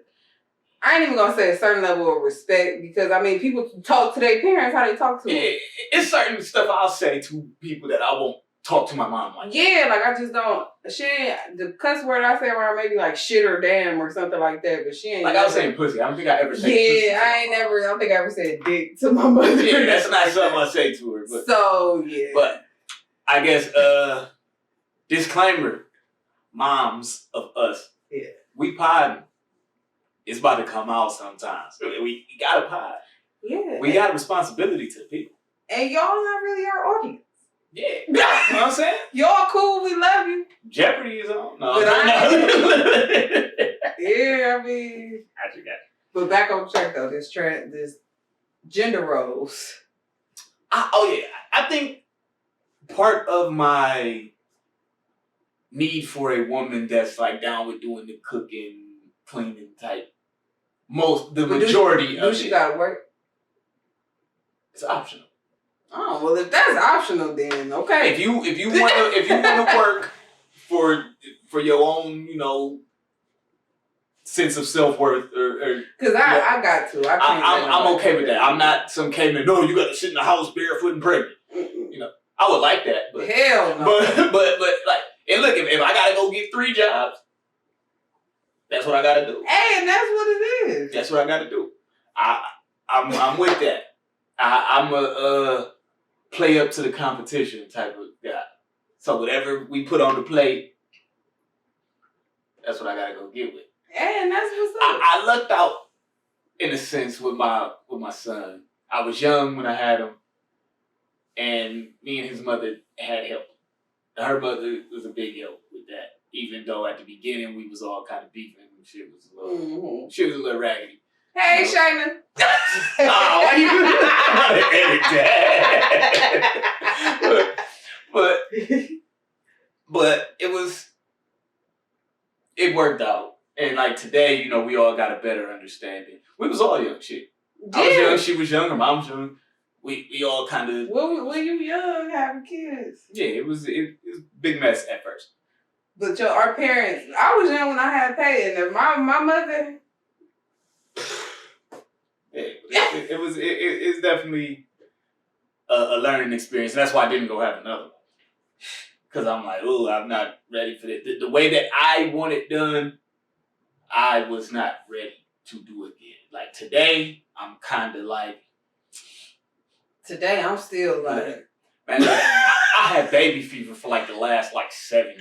ain't even gonna say a certain level of respect, because I mean, people talk to their parents how they talk to them. Yeah, it's certain stuff I'll say to people that I won't talk to my mom like. Yeah, like I just don't. She ain't, the cuss word I say around maybe like shit or damn or something like that, but she ain't. Like I was saying pussy. I don't think I ever said pussy. Yeah, I don't think I ever said dick to my mother. Yeah, that's not something I say to her. But, so yeah. But I guess disclaimer, moms of us. Yeah. We podding. It's about to come out sometimes. We got a pod. Yeah. We got a responsibility to the people. And y'all not really our audience. Yeah. You know what I'm saying? Y'all cool, we love you. Jeopardy is on. No. Yeah, I mean. Got you. But back on track though, this gender roles. I think part of my need for a woman that's like down with doing the cooking, cleaning type. Majority of it. She gotta work? It's optional. Oh well, if that's optional, then okay. If you wanna work for your own, sense of self-worth or because I got to. I'm okay with that. I'm not some caveman. No, you got to sit in the house barefoot and pregnant. I would like that, but hell no. But like, and look, if I gotta go get 3 jobs, that's what I gotta do. Hey, and that's what it is. That's what I gotta do. I'm with that. I'm a play up to the competition type of guy. So whatever we put on the plate, that's what I gotta go get with. And that's what's up. I lucked out in a sense with my son. I was young when I had him, and me and his mother had help. Her mother was a big help with that. Even though at the beginning we was all kind of beefing and shit was a little raggedy. Hey, Shayna. Oh, why you edit that? but it worked out. And like today, we all got a better understanding. We was all young shit. Yeah. I was young, she was young, her mom was young. We all kind of. Well, you young having kids? Yeah, it was a big mess at first. But our parents, I was young when I had Peyton, and my mother. Yeah, it's definitely a learning experience. And that's why I didn't go have another one. Because I'm like, I'm not ready for it. The way that I want it done, I was not ready to do it again. Like today, I'm kind of like. Today, I'm still like. Man, I had baby fever for like the last 7 years.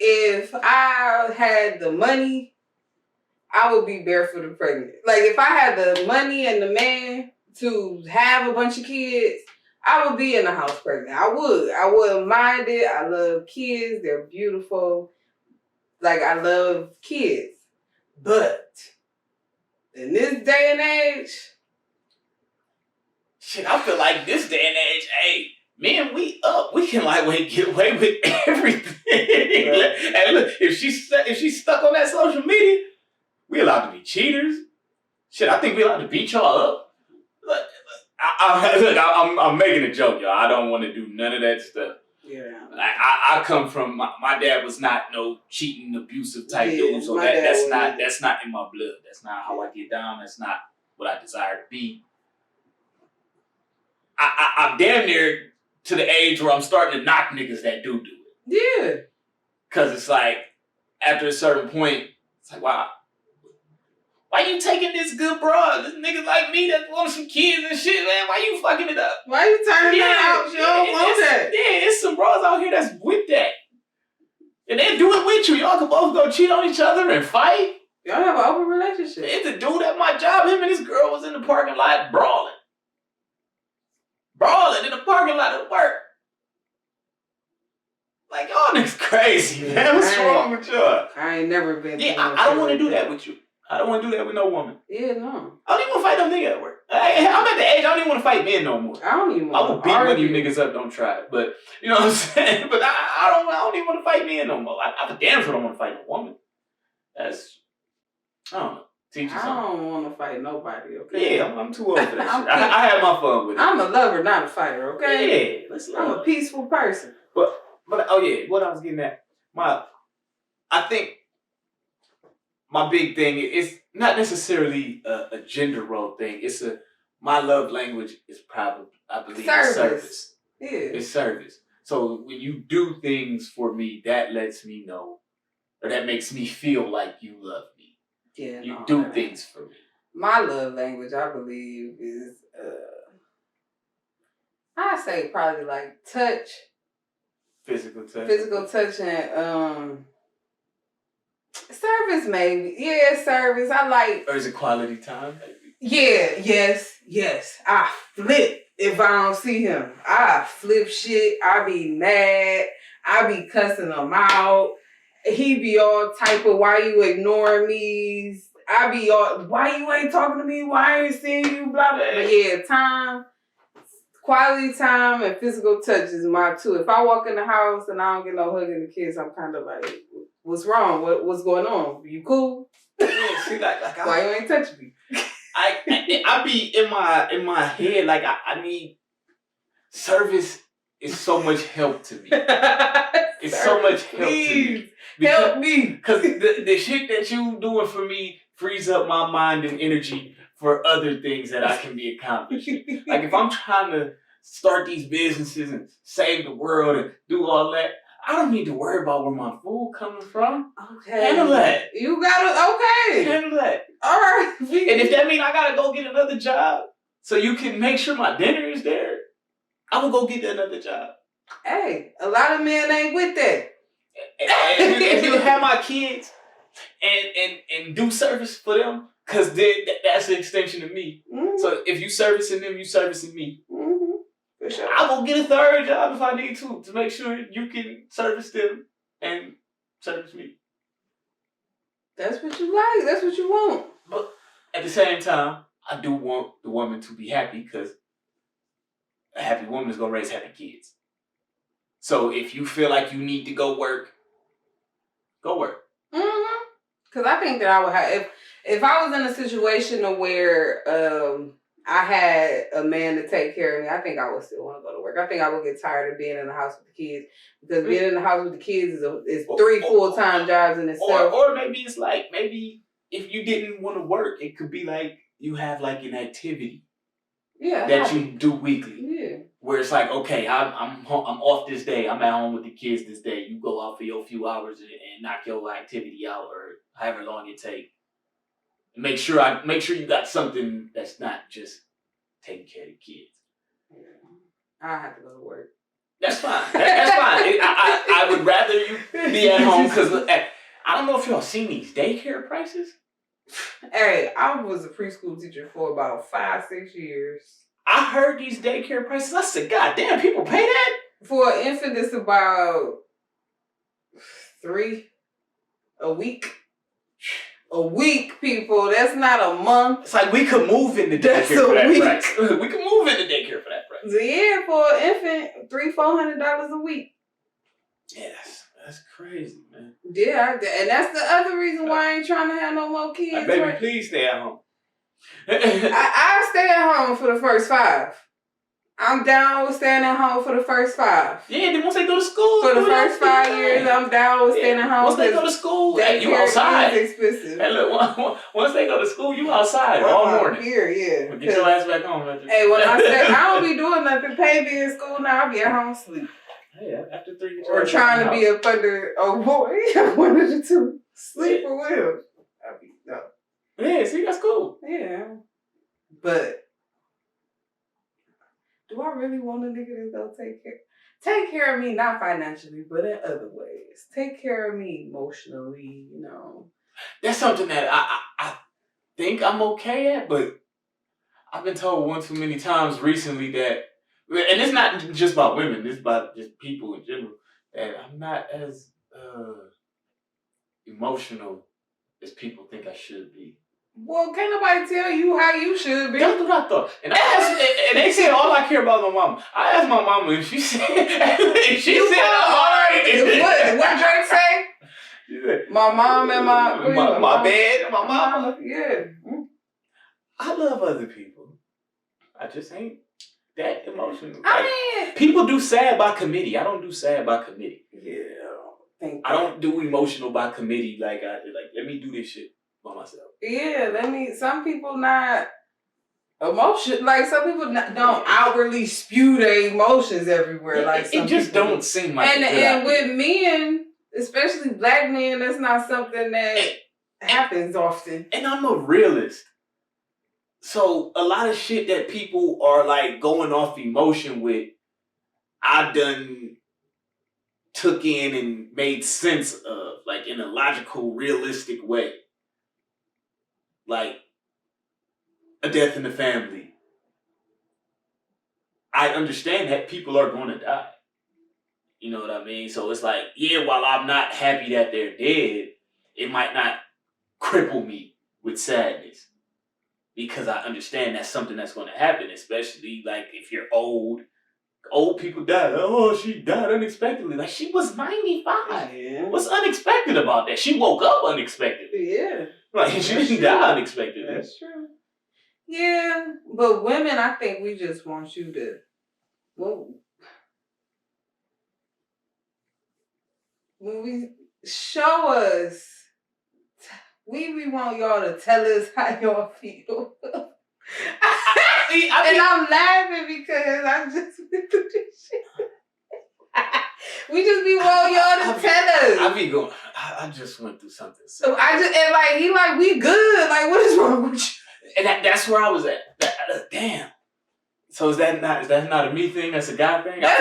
If I had the money, I would be barefoot and pregnant. Like, if I had the money and the man to have a bunch of kids, I would be in the house pregnant. I wouldn't mind it. I love kids. They're beautiful. Like, I love kids. But in this day and age, shit, I feel like this day and age, hey, man, we can get away with everything. Right. And look, if she's stuck on that social media, we allowed to be cheaters. Shit, I think we allowed to beat y'all up. Look, I'm making a joke, y'all. I don't want to do none of that stuff. Yeah. I come from my dad was not no cheating, abusive type dude, so that's not in my blood. That's not how I get down. That's not what I desire to be. I'm damn near to the age where I'm starting to knock niggas that do it. Yeah. Cause it's like after a certain point, it's like, wow, why you taking this good broad? This nigga like me that wants some kids and shit, man. Why you fucking it up? Why you turning that out? You don't want that. Yeah, it's some bros out here that's with that. And they do it with you. Y'all can both go cheat on each other and fight. Y'all have an open relationship. It's a dude at my job. Him and his girl was in the parking lot brawling in the parking lot at work. Like, y'all niggas crazy, man. What's wrong with y'all? I ain't never been. Yeah, I don't want to do that with you. I don't want to do that with no woman. Yeah, no. I don't even want to fight no nigga at work. I'm at the age, I don't even want to fight men no more. I don't even want to. I will beat one of you niggas up, don't try it. But, you know what I'm saying? But I don't even want to fight men no more. I damn sure don't want to fight no woman. I don't know. I don't want to fight nobody, okay? Yeah, I'm too old for that shit. I had my fun with it. I'm a lover, not a fighter, okay? Yeah, I'm a peaceful person. But oh yeah, what I was getting at, I think my big thing is not necessarily a gender role thing. It's my love language is probably, I believe, service. Yeah. It's service. So when you do things for me, that lets me know, or that makes me feel like you love me. Yeah, you do things for me. My love language, I believe, is I say probably like touch. Physical touch and service maybe. Yeah, service. I like. Or is it quality time? Maybe? Yeah, yes. I flip if I don't see him. I flip shit. I be mad. I be cussing him out. He be all type of, why you ignoring me? I be all, why you ain't talking to me? Why I ain't seeing you? Blah, blah. But yeah, quality time and physical touch is my two. If I walk in the house and I don't get no hug and the kids, I'm kind of like, what's wrong? What's going on? You cool? Yeah, see, like why you ain't touching me? I be in my head like I need service is so much help to me. It's so much help to me. Help me. Because the shit that you doing for me frees up my mind and energy for other things that I can be accomplishing. Like if I'm trying to start these businesses and save the world and do all that, I don't need to worry about where my food coming from. Okay. Handle that. You gotta, okay. Handle that. All right. And if that means I gotta go get another job so you can make sure my dinner is there, I'm gonna go get another job. Hey, a lot of men ain't with that. If you have my kids and do service for them, because that's an extension of me. Mm-hmm. So if you servicing them, you servicing me. Mm-hmm. For sure. I'm gonna get a third job if I need to make sure you can service them and service me. That's what you like. That's what you want. But at the same time, I do want the woman to be happy because a happy woman is gonna raise happy kids. So if you feel like you need to go work, go work. Mm-hmm. Because I think that I would have, if I was in a situation where I had a man to take care of me, I think I would still want to go to work. I think I would get tired of being in the house with the kids because being in the house with the kids is 3 full-time jobs in itself. Or maybe it's like, maybe if you didn't want to work, it could be like you have like an activity that you do weekly. Yeah. Where it's like, okay, I'm off this day. I'm at home with the kids this day. You go out for your few hours and knock your activity out, or however long it take. Make sure you got something that's not just taking care of the kids. Yeah. I have to go to work. That's fine. That's fine. I would rather you be at home because I don't know if y'all seen these daycare prices. Hey, I was a preschool teacher for about 5-6 years. I heard these daycare prices. I said, God damn, people pay that? For an infant, it's about $3 a week. A week, people. That's not a month. It's like we could move into daycare for that price. We could move into daycare for that price. Yeah, for an infant, $300-$400 a week. Yeah, that's crazy, man. Yeah, and that's the other reason why I ain't trying to have no more kids. Baby, please stay at home. I stay at home for the first 5. I'm down with staying at home for the first 5. Yeah, then once they go to school. For the first 5 years, I'm down with staying at home. Once they go to school, you outside. Is expensive. Hey, look, once they go to school, you outside all morning. Here, yeah. Get your ass back home. Hey, when I say I don't be doing nothing, pay me in school now, I'll be at home sleep. Hey, after 3 or trying to be up under a boy. One of the two. Sleep or will. I'll be no. Yeah, see, that's cool. Yeah. But do I really want a nigga to go take care of me, not financially, but in other ways. Take care of me emotionally, you know. That's something that I think I'm okay at, but I've been told one too many times recently that, and it's not just about women, it's about just people in general, that I'm not as emotional as people think I should be. Well, can't nobody tell you how you should be. That's what I thought. And they said all I care about is my mama. I asked my mama and she said, I'm alright. What Drake say? Yeah. My mom and my bed, my mama. Yeah. I love other people. I just ain't that emotional. I mean, people do sad by committee. I don't do sad by committee. Yeah. I don't do emotional by committee. Like let me do this shit by myself. Yeah, some people not emotion. Like some people don't outwardly spew their emotions everywhere. Like it just don't seem like. And with men, especially black men, that's not something that happens often. And I'm a realist. So a lot of shit that people are like going off emotion with, I done took in and made sense of, like in a logical, realistic way. Like a death in the family. I understand that people are going to die. You know what I mean? So it's like, yeah, while I'm not happy that they're dead, it might not cripple me with sadness. Because I understand that's something that's going to happen, especially like if you're old. Old people die. Oh, she died unexpectedly. Like she was 95. Yeah. What's unexpected about that? She woke up unexpectedly. Yeah. Like she didn't die unexpectedly. That's true. Yeah, but women, I think we just want you to. Well, when we show us, we want y'all to tell us how y'all feel. And I'm laughing because I just went through this shit. We just be wanting y'all to tell us. I just went through something. And like he like we good. Like what is wrong with you? And that's where I was at. Damn. So is that not a me thing? That's a guy thing. I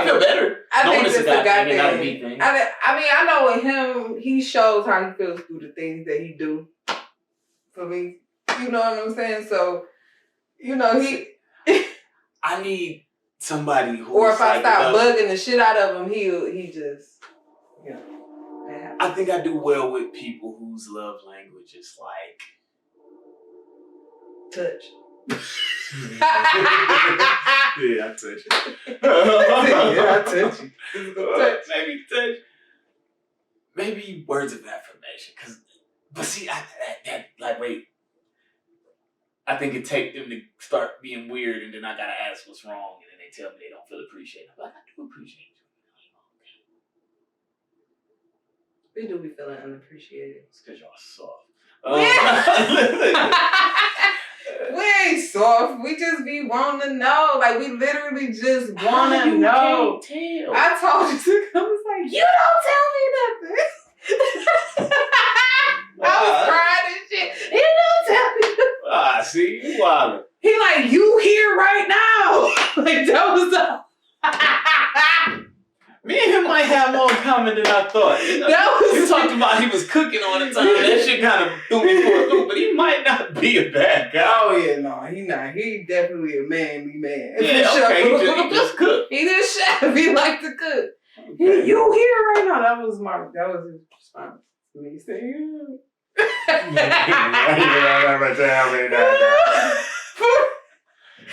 feel better. I think it's a guy thing. Not a me thing. I know with him, he shows how he feels through the things that he do. For me, you know what I'm saying. So, he. I need somebody who. Or if I stop bugging the shit out of him, he just, I think I do well with people whose love language is like touch. Yeah, I touch you. I touch you. Maybe touch. Maybe words of affirmation. But see, I think it take them to start being weird, and then I gotta ask what's wrong, and then they tell me they don't feel appreciated. I'm like, I do appreciate you. We do be feeling unappreciated. It's because y'all soft. We ain't soft. We just be wanting to know. Like, we literally just want to know. Can't tell? I told you to come. I was like, you don't tell me nothing. I was crying and shit. You don't tell me nothing. See, you wild. He like, you here right now. Like, that was Me and him might have more in common than I thought. You talked about he was cooking all the time. That shit kind of threw me for a loop, but he might not be a bad guy. Oh, yeah, no, he not. He definitely a manly man. Yeah, okay, he just cook. He just chef. He like to cook. Okay. You here right now. That was his response to me saying,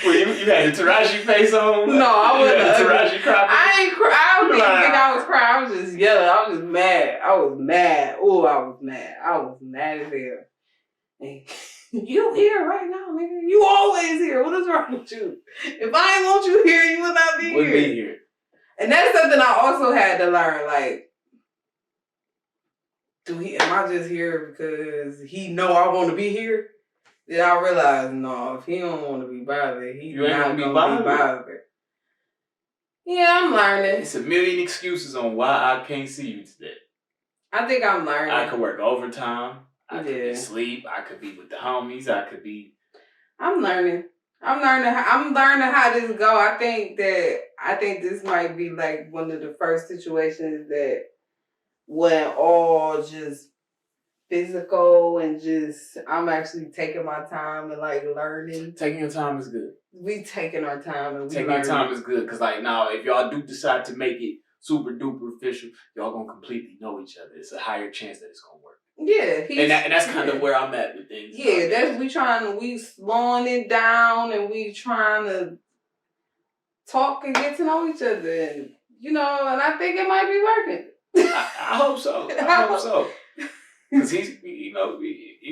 Well, you had the Taraji face on? No, I wasn't. Taraji crying? I ain't crying. I don't even think I was crying. I was just yelling. I was just mad. I was mad. Oh, I was mad. I was mad as hell. And you here right now, nigga. You always here. What is wrong with you? If I ain't want you here, you would not be Wouldn't be here. And that's something I also had to learn. Like, am I just here because he know I want to be here? Then I realized, no, if he don't want to be bothered, he's not going to be bothered. Yeah, I'm learning. It's a million excuses on why I can't see you today. I think I'm learning. I could work overtime. I could be asleep. I could be with the homies. I'm learning. I'm learning how this go. I think this might be like one of the first situations that when all just physical and just I'm actually taking my time and like learning. Taking your time is good. We taking our time and taking your time is good because like now if y'all do decide to make it super duper official, y'all gonna completely know each other. It's a higher chance that it's gonna work. Yeah, and that's kind of where I'm at with things. Yeah, we slowing it down and we trying to talk and get to know each other, and and I think it might be working. I hope so. I hope so. Because he's, he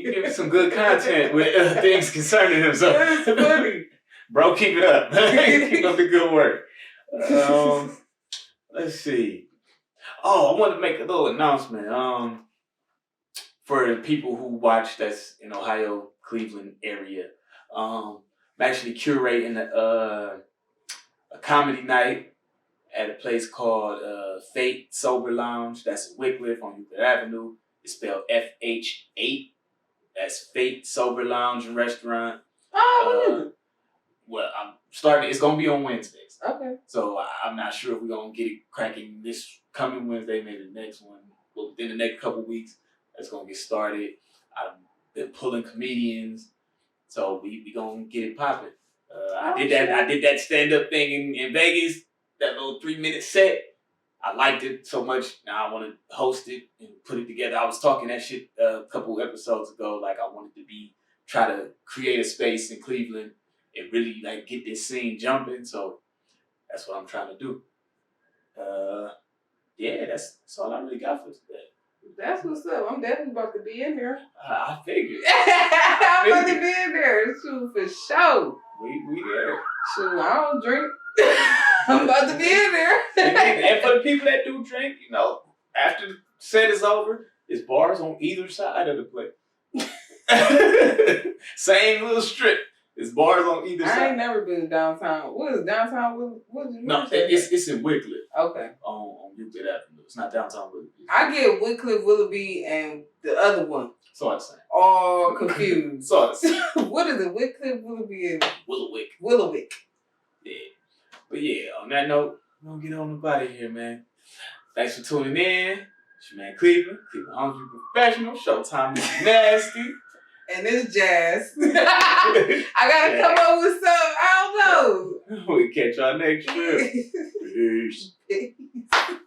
gives some good content with things concerning him. So, it's funny. Bro, keep it up. Keep up the good work. Let's see. Oh, I want to make a little announcement. For the people who watch that's in Ohio, Cleveland area, I'm actually curating a comedy night at a place called Fate Sober Lounge. That's in Wickliffe on Euclid Avenue. It's spelled FH8. That's Fate Sober Lounge and Restaurant. Oh, well, I'm starting. It's gonna be on Wednesdays. Okay. So I'm not sure if we're gonna get it cracking this coming Wednesday, maybe the next one. But within the next couple weeks, that's gonna get started. I've been pulling comedians, so we gonna get it popping. I did that stand up thing in Vegas. That little 3-minute set. I liked it so much. Now I want to host it and put it together. I was talking that shit a couple episodes ago. Like I wanted to try to create a space in Cleveland and really like get this scene jumping. So that's what I'm trying to do. Yeah, that's all I really got for today. That's what's up. I'm definitely about to be in there. I figured. I'm about to be in there. Shoot, for sure. We there. Shoot, I don't drink. I'm about to be in there. And for the people that do drink, you know, after the set is over, there's bars on either side of the place. Same little strip. There's bars on either side. I ain't never been downtown. What is downtown? No, it's in Wycliffe. Okay. On Euclid Avenue. It's not downtown Wycliffe. I get Wycliffe, Willoughby, and the other one. So I'm saying. All confused. So I'm saying. What is it? Wycliffe, Willoughby, and Willowick. Yeah. But yeah, on that note, we're gonna get on the body here, man. Thanks for tuning in. It's your man Cleveland Hungry Professional. Showtime is nasty. And it's Jazz. I gotta come up with some, I don't know. We'll catch y'all next trip. Peace. Peace.